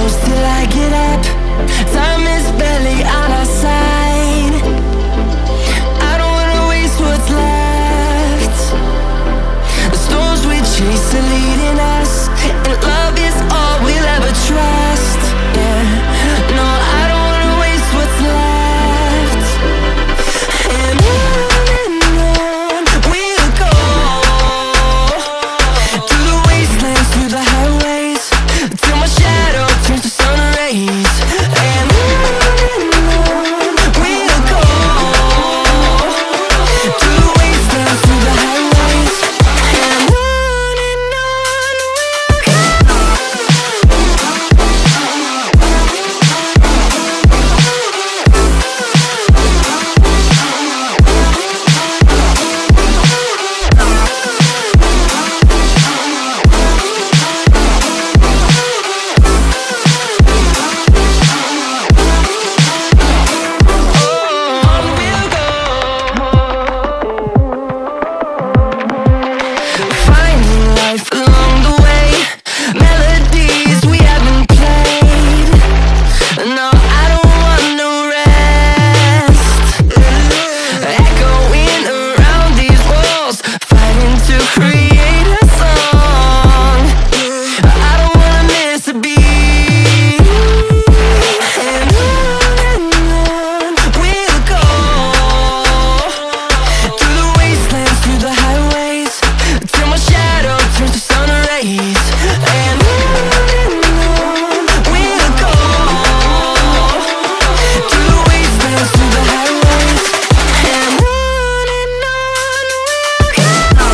close till I get up. Time is barely on our side. I don't wanna waste what's left. The storms we chase are leading us, and love is all we'll ever trust. Yeah, no, I don't wanna waste what's left. And on we'll go, through the wastelands, through the highways, till my shadow turns to sun rays. And on we'll go, through the wastelands, through the highways. And on we'll go. Finding life along the way, melodies we haven't played. No, I don't want no rest. Echoing around these walls, fighting to create a song. I don't wanna miss a beat. And on we'll go, through the wastelands, through the highways, till my shadow turns to sun rays. And on we'll go, through the wastelands, through the highways. And on we'll go.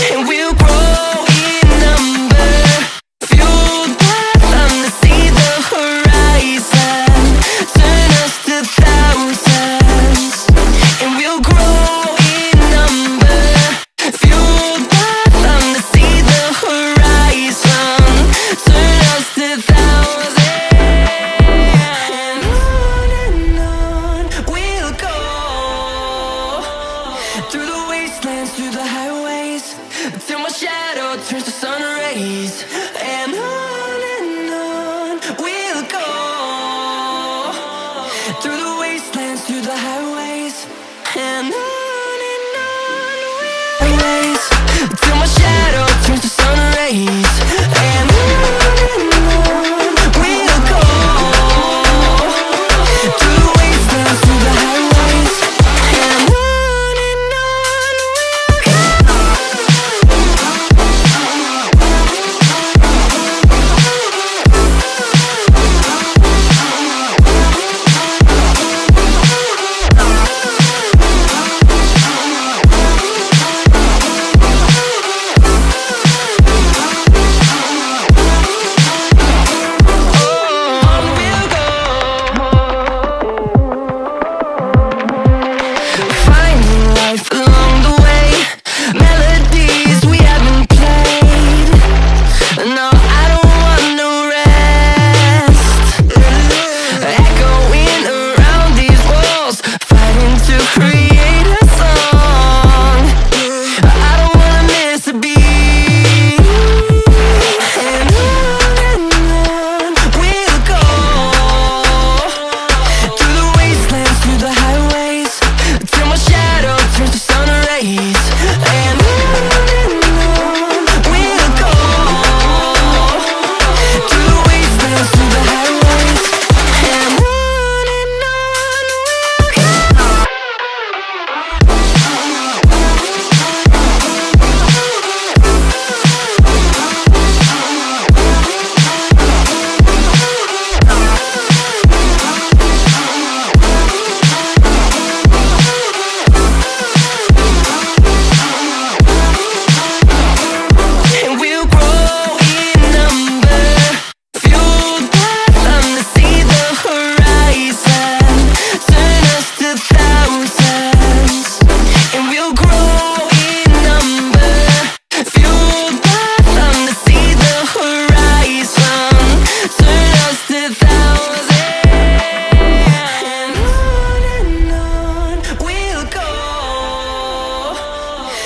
And we'll grow in number, fueled by them to see the horizon, turn us to thousands. And we'll grow in number, fueled by them to see the horizon, turn us to thousands. And on we'll go, through the wastelands, through the highways, till my shadow turns to sun rays. And on we'll go, through the wastelands, through the highways. And on we'll ways, till my shadow turns to sun rays. And on we'll go, through the wastelands, through the highways. And on we'll go.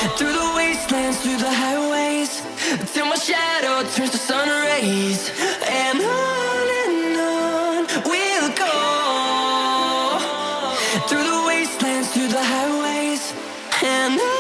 Through the wastelands, through the highways, till my shadow turns to sun rays. And on we'll go. Through the wastelands, through the highways, and on.